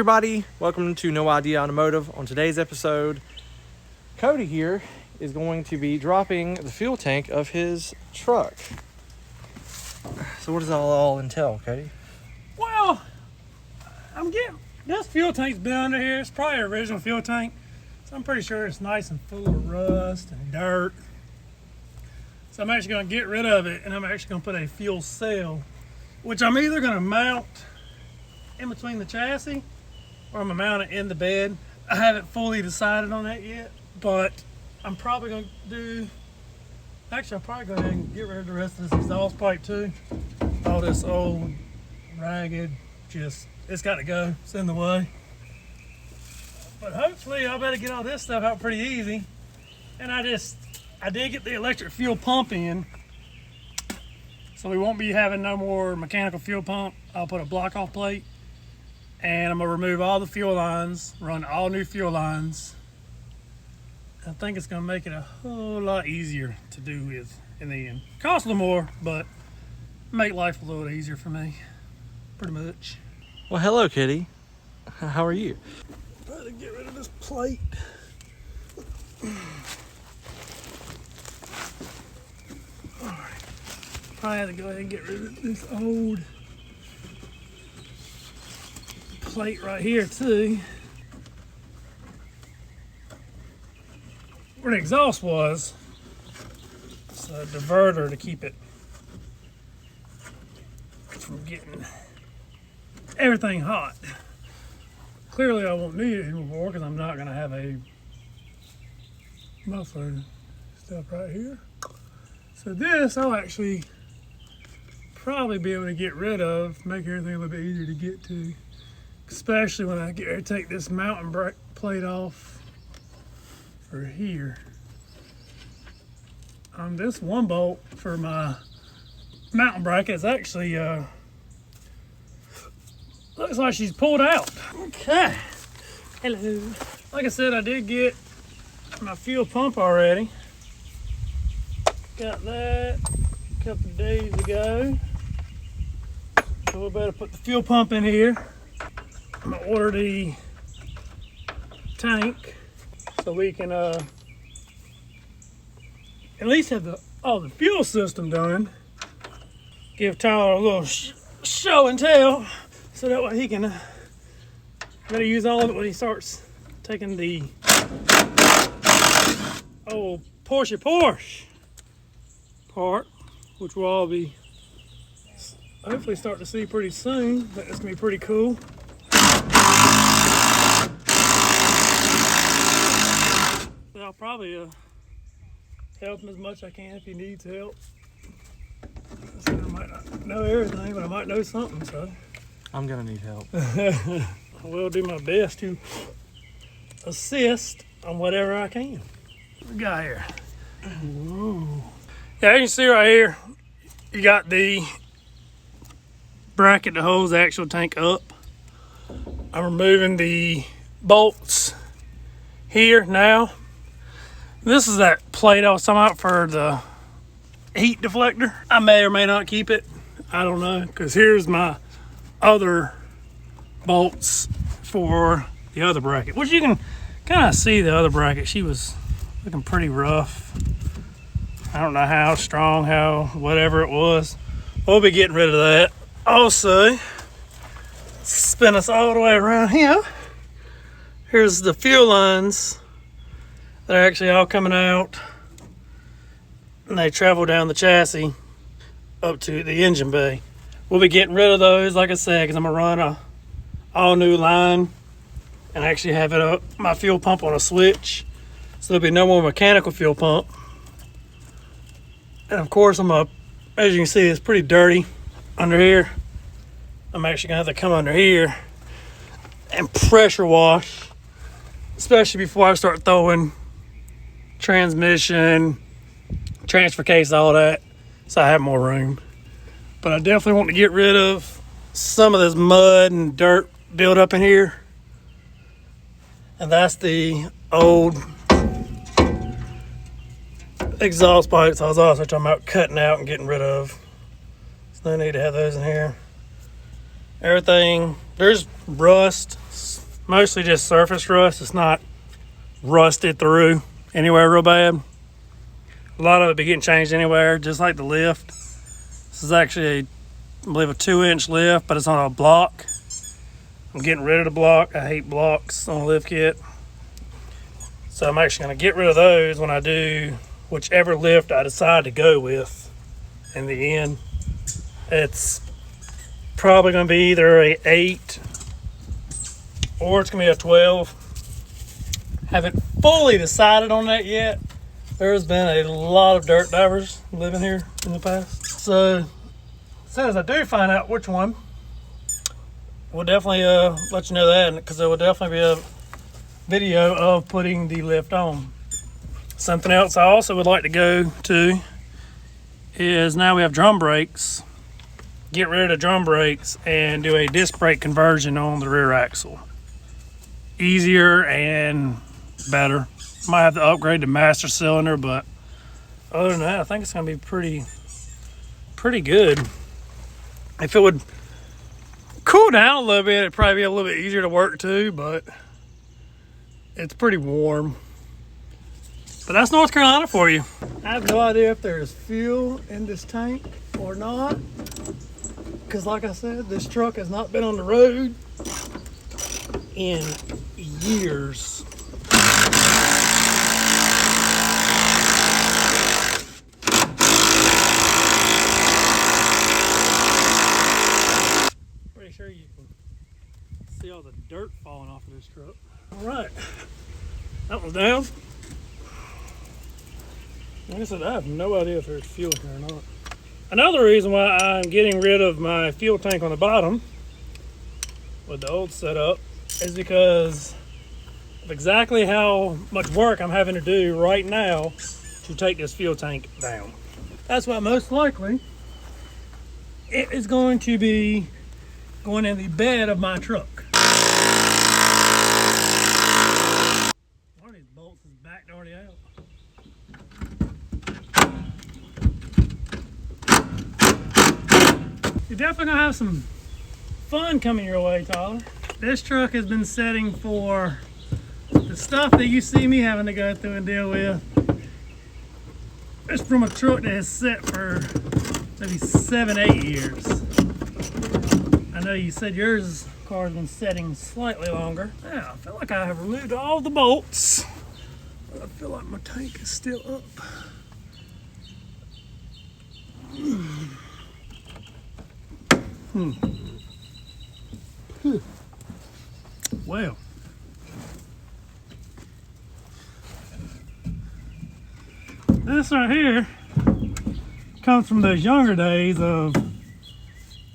everybody, welcome to No Idea Automotive. On today's episode, Cody here is going to be dropping the fuel tank of his truck. So what does that all entail, Cody? Well, I'm getting, this fuel tank's been under here. It's probably an original fuel tank. So I'm pretty sure it's nice and full of rust and dirt. So I'm actually going to get rid of it, and I'm actually going to put a fuel cell, which I'm either going to mount in between the chassis or I'm going to mount it in the bed. I haven't fully decided on that yet, but I'm probably going to do, actually I'll probably go ahead and get rid of the rest of this exhaust pipe too. All this old, ragged, it's got to go. It's in the way. But hopefully I'll better get all this stuff out pretty easy. And I did get the electric fuel pump in, so we won't be having no more mechanical fuel pump. I'll put a block off plate, and I'm gonna remove all the fuel lines, run all new fuel lines. I think it's gonna make it a whole lot easier to do with in the end. Cost a little more, but make life a little easier for me, pretty much. Well, hello, Kitty. How are you? Try to get rid of this plate. Probably have to go ahead and get rid of this old plate right here too. Where the exhaust was, it's a diverter to keep it from getting everything hot. Clearly I won't need it anymore because I'm not going to have a muffler stuff right here. So this I'll actually probably be able to get rid of, make everything a little bit easier to get to, especially when I get ready to take this mounting brake plate off for here. This one bolt for my mountain bracket is actually looks like she's pulled out. Okay, hello. Like I said, I did get my fuel pump already. Got that a couple of days ago. So we better put the fuel pump in here. I'm gonna order the tank so we can at least have the fuel system done. Give Tyler a little show and tell, so that way he can better use all of it when he starts taking the old Porsche part, which we'll all be hopefully start to see pretty soon. But it's gonna be pretty cool. So I'll probably help him as much as I can if he needs help. So I might not know everything, but I might know something. So I'm gonna need help. I will do my best to assist on whatever I can. What we got here? Whoa. Yeah, you can see right here, you got the bracket that holds the actual tank up. I'm removing the bolts here now. This is that plate I was talking about for the heat deflector. I may or may not keep it. I don't know, because here's my other bolts for the other bracket, which you can kind of see the other bracket. She was looking pretty rough. I don't know how strong, whatever it was. We'll be getting rid of that. Also, spin us all the way around here. Here's the fuel lines. They're actually all coming out, and they travel down the chassis up to the engine bay. We'll be getting rid of those, like I said, because I'm gonna run a all new line and actually have it up my fuel pump on a switch. So there'll be no more mechanical fuel pump. And of course, as you can see, it's pretty dirty under here. I'm actually gonna have to come under here and pressure wash, especially before I start throwing transmission, transfer case, all that, so I have more room. But I definitely want to get rid of some of this mud and dirt built up in here. And that's the old exhaust pipes I was also talking about cutting out and getting rid of. So no need to have those in here. Everything, there's rust, mostly just surface rust. It's not rusted through anywhere real bad. A lot of it be getting changed anywhere, just like the lift. This is actually, I believe, a 2-inch lift, but it's on a block. I'm getting rid of the block. I hate blocks on a lift kit. So I'm actually going to get rid of those when I do whichever lift I decide to go with in the end. It's probably going to be either a 8 or it's going to be a 12. Haven't fully decided on that yet. There's been a lot of dirt divers living here in the past. So as soon as I do find out which one, we'll definitely let you know that, because there will definitely be a video of putting the lift on. Something else I also would like to go to is, now we have drum brakes, get rid of the drum brakes and do a disc brake conversion on the rear axle. Easier and better. Might have to upgrade the master cylinder, but other than that, I think it's going to be pretty good. If it would cool down a little bit, it'd probably be a little bit easier to work too, but it's pretty warm. But that's North Carolina for you. I have no idea if there's fuel in this tank or not, because like I said, this truck has not been on the road in years. Pretty sure you can see all the dirt falling off of this truck. All right, that one's down. Like I said, I have no idea if there's fuel in here or not. Another reason why I'm getting rid of my fuel tank on the bottom with the old setup is because of exactly how much work I'm having to do right now to take this fuel tank down. That's why most likely it is going to be going in the bed of my truck. One of these bolts is backed already out. You're definitely gonna have some fun coming your way, Tyler. This truck has been setting for the stuff that you see me having to go through and deal with. It's from a truck that has set for maybe 7-8 years. I know you said yours car has been setting slightly longer. Yeah, I feel like I have removed all the bolts, but I feel like my tank is still up. Well, this right here comes from those younger days of,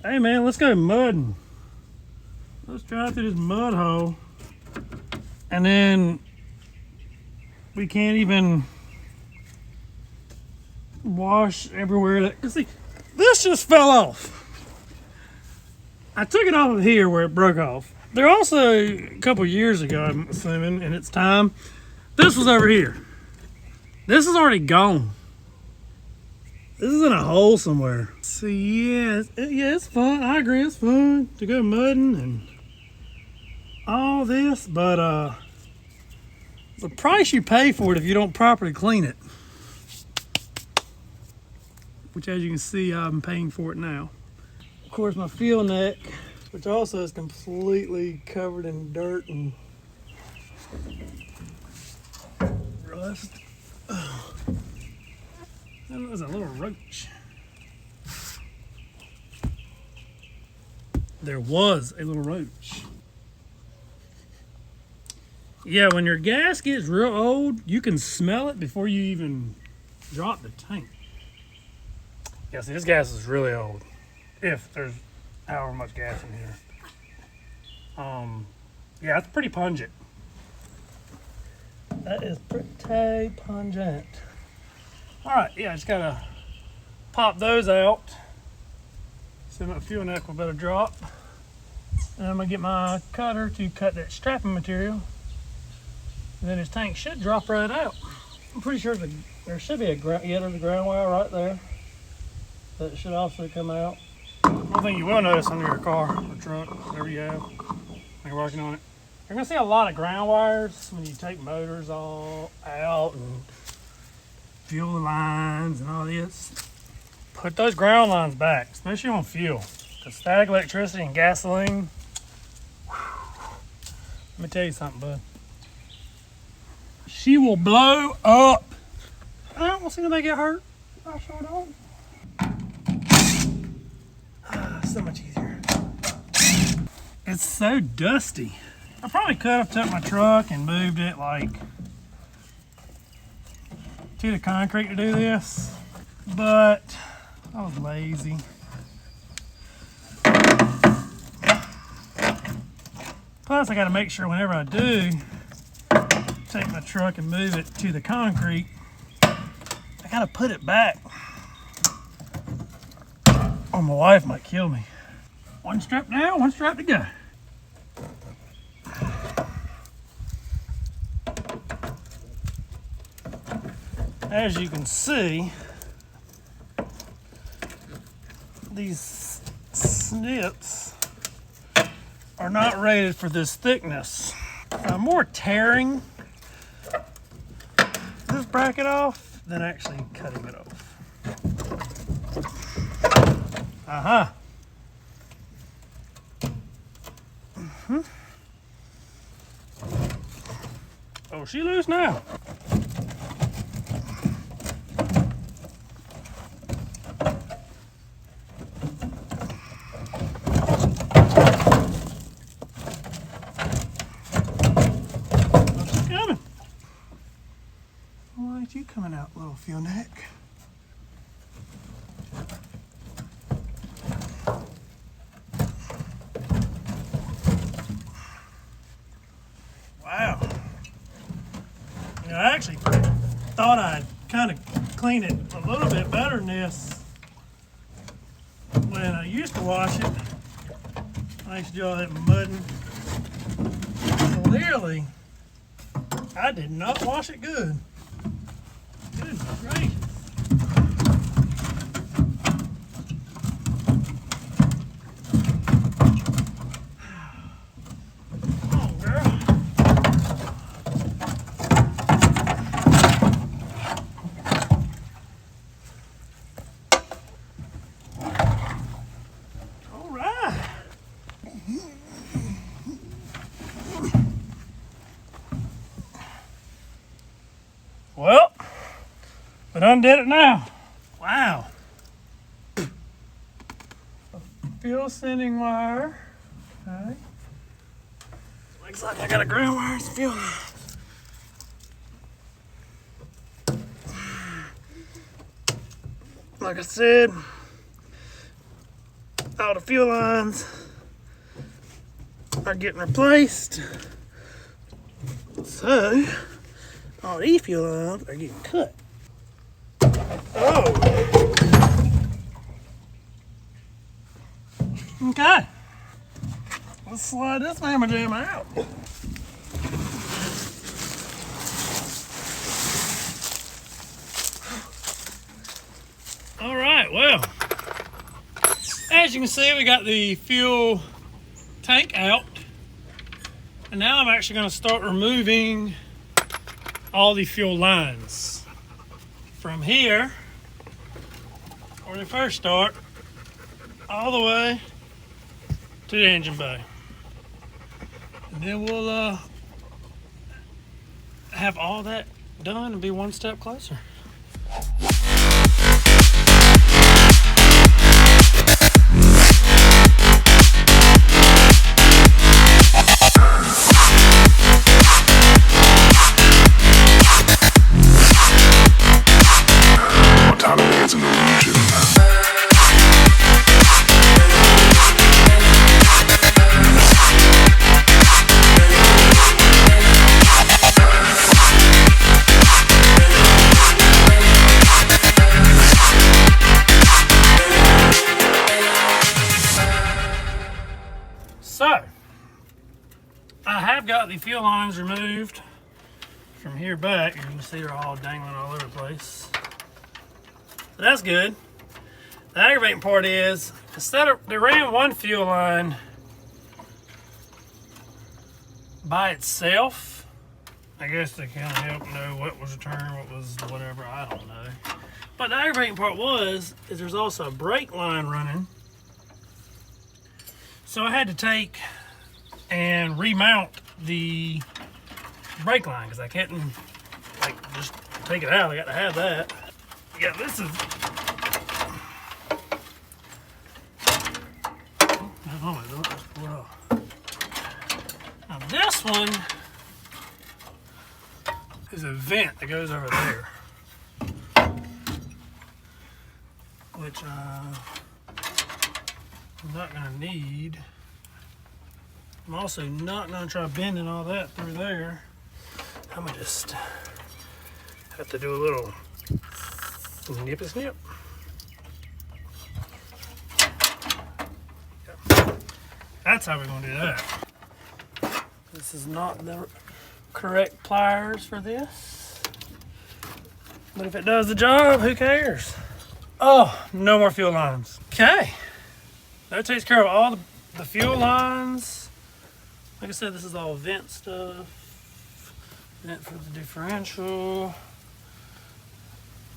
hey man, let's go mudding. Let's drive through this mud hole. And then we can't even wash everywhere. See, this just fell off. I took it off of here where it broke off. There also, a couple years ago, I'm assuming, in its time, this was over here. This is already gone. This is in a hole somewhere. So yeah, it's fun. I agree, it's fun to go mudding and all this, but the price you pay for it if you don't properly clean it, which as you can see, I'm paying for it now. Of course, my fuel neck, which also is completely covered in dirt and rust. Oh. That was a little roach. There was a little roach. Yeah, when your gas gets real old, you can smell it before you even drop the tank. Yeah, see, this gas is really old. If there's however much gas in here. Yeah, it's pretty pungent. That is pretty pungent. All right, yeah, I just gotta pop those out. So my fuel neck will better drop. And I'm gonna get my cutter to cut that strapping material. And then this tank should drop right out. I'm pretty sure there should be there's a ground wire right there. That should also come out. One thing you will notice on your car or truck, whatever you have, when you're working on it, You're gonna see a lot of ground wires when you take motors all out and fuel lines and all this. Put those ground lines back, especially on fuel. Because static electricity and gasoline, let me tell you something, bud. She will blow up. I don't want to see nobody get hurt. I sure don't. So much easier. It's so dusty. I probably could have took my truck and moved it like to the concrete to do this, but I was lazy. Plus, I got to make sure whenever I do take my truck and move it to the concrete, I got to put it back, or my wife might kill me. One strap down, one strap to go. As you can see, these snips are not rated for this thickness. I'm more tearing this bracket off than actually cutting it off. Uh-huh. Oh, she loose now. You coming out, little fuel neck. Wow. You know, I actually thought I'd kind of clean it a little bit better than this when I used to wash it. I used to do all that mudding. Clearly, I did not wash it good. Goodness gracious. Come on, girl. All right. Well, but undid it now. Wow. Fuel sending wire. Okay. Looks like I got a ground wire and fuel. Like I said, all the fuel lines are getting replaced. So, all these fuel lines are getting cut. Oh. Okay. Let's slide this mamma jamma out. All right, well, as you can see, we got the fuel tank out. And now I'm actually going to start removing all the fuel lines. From here, where they first start, all the way to the engine bay. And then we'll have all that done and be one step closer. Autonomy is an illusion. So, I have got the fuel lines removed from here back. You can see they're all dangling all over the place. But that's good. The aggravating part is, instead of, they ran one fuel line by itself, I guess they kind of help know what was returned, what was whatever, I don't know. But the aggravating part is there's also a brake line running. So I had to take and remount the brake line because I couldn't like just take it out. I got to have that. Yeah, this is. Oh, I don't just pull it off. Now this one is a vent that goes over there, which I'm not gonna need. I'm also not gonna try bending all that through there. I'm gonna just have to do a little snip and snip. Yep. That's how we're gonna do that. This is not the correct pliers for this, but if it does the job, who cares? Oh, no more fuel lines. Okay, that takes care of all the fuel lines. Like I said, this is all vent stuff. Vent for the differential.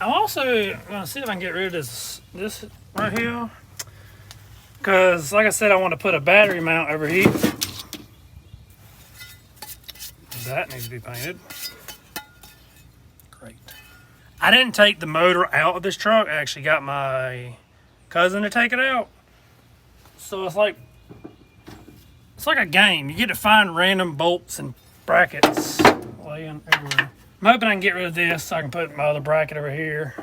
I'm also gonna see if I can get rid of this right here, because like I said, I want to put a battery mount over here. That needs to be painted. Great. I didn't take the motor out of this truck. I actually got my cousin to take it out. So it's like a game. You get to find random bolts and brackets laying everywhere. I'm hoping I can get rid of this so I can put my other bracket over here.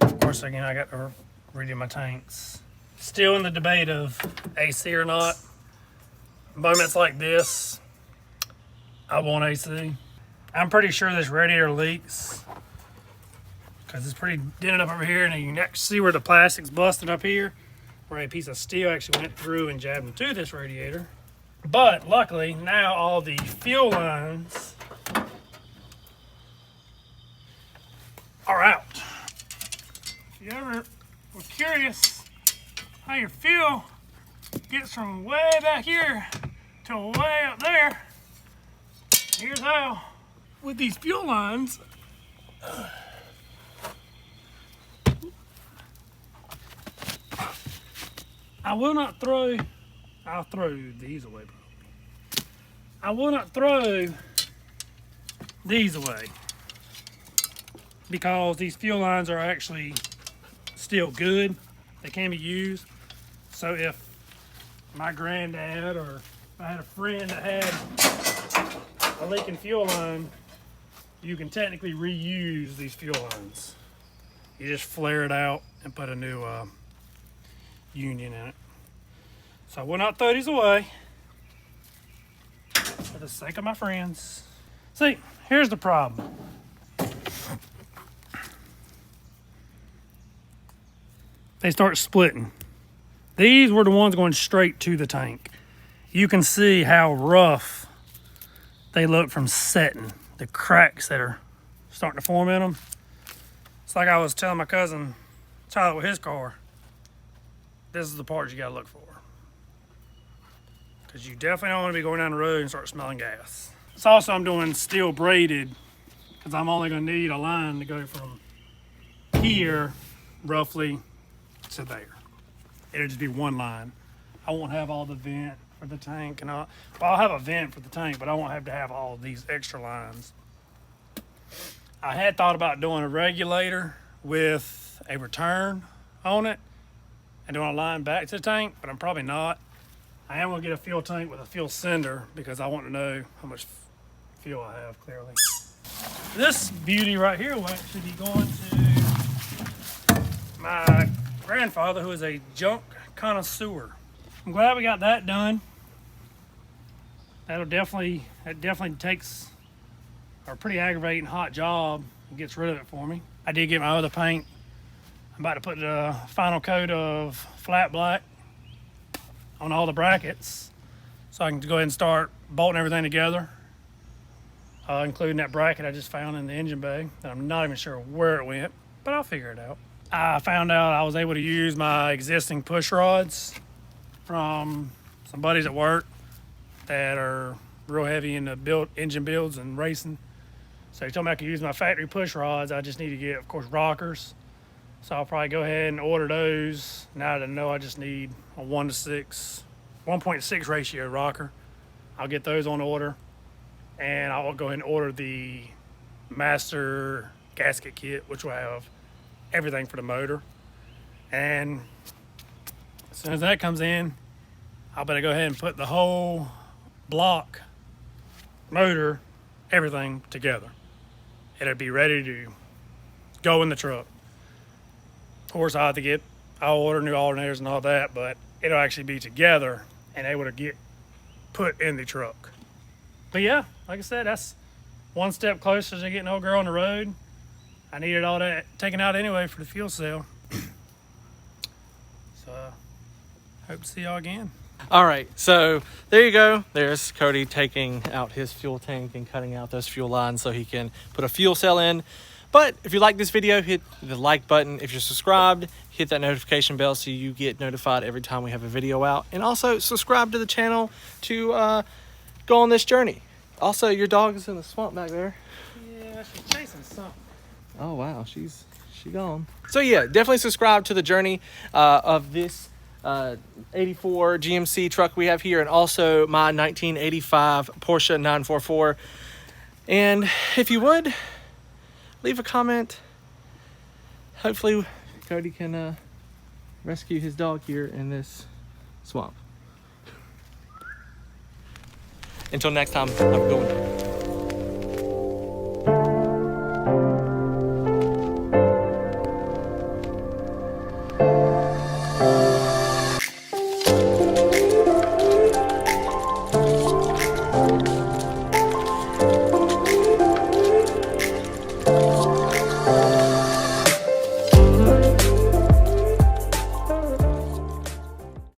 Of course, again, I got to redo my tanks. Still in the debate of AC or not. Moments like this, I want AC. I'm pretty sure this radiator leaks because it's pretty dented up over here, and you can actually see where the plastic's busted up here, where a piece of steel actually went through and jabbed into this radiator. But luckily, now all the fuel lines are out. If you ever were curious how your fuel gets from way back here to way up there, here's how. With these fuel lines, I will not throw, I'll throw these away probably. I will not throw these away because these fuel lines are actually still good. They can be used. So if my granddad or if I had a friend that had a leaking fuel line, you can technically reuse these fuel lines. You just flare it out and put a new union in it. So I will not throw these away for the sake of my friends. See, here's the problem. They start splitting. These were the ones going straight to the tank. You can see how rough they look from setting. The cracks that are starting to form in them. It's like I was telling my cousin Tyler with his car. This is the parts you gotta look for. Because you definitely don't want to be going down the road and start smelling gas. It's also I'm doing steel braided because I'm only gonna need a line to go from here roughly to there. It'll just be one line. I won't have all the vent for the tank and all. Well, I'll have a vent for the tank, but I won't have to have all of these extra lines. I had thought about doing a regulator with a return on it and doing a line back to the tank, but I'm probably not. I am gonna get a fuel tank with a fuel sender because I want to know how much fuel I have clearly. This beauty right here will actually be going to my grandfather, who is a junk connoisseur. I'm glad we got that done. That definitely takes a pretty aggravating hot job and gets rid of it for me. I did get my other paint. I'm about to put the final coat of flat black on all the brackets so I can go ahead and start bolting everything together, including that bracket I just found in the engine bay that I'm not even sure where it went, but I'll figure it out. I found out I was able to use my existing push rods from some buddies at work that are real heavy into engine builds and racing. So he told me I could use my factory push rods. I just need to get, of course, rockers. So I'll probably go ahead and order those. Now that I know I just need a 1.6 ratio rocker, I'll get those on order. And I'll go ahead and order the master gasket kit, which will have everything for the motor. And as soon as that comes in, I better go ahead and put the whole block, motor, everything together. It'll be ready to go in the truck. Of course, I'll order new alternators and all that, but it'll actually be together and able to get put in the truck. But yeah, like I said, that's one step closer to getting old girl on the road. I needed all that taken out anyway for the fuel cell. So, hope to see y'all again. All right, so there you go. There's Cody taking out his fuel tank and cutting out those fuel lines so he can put a fuel cell in. But if you like this video, hit the like button. If you're subscribed, hit that notification bell so you get notified every time we have a video out. And also subscribe to the channel to go on this journey. Also, your dog is in the swamp back there. Yeah, she's chasing something. Oh wow, she gone. So yeah, definitely subscribe to the journey of this 84 GMC truck we have here, and also my 1985 Porsche 944. And if you would, leave a comment. Hopefully Cody can rescue his dog here in this swamp. Until next time, have a good one.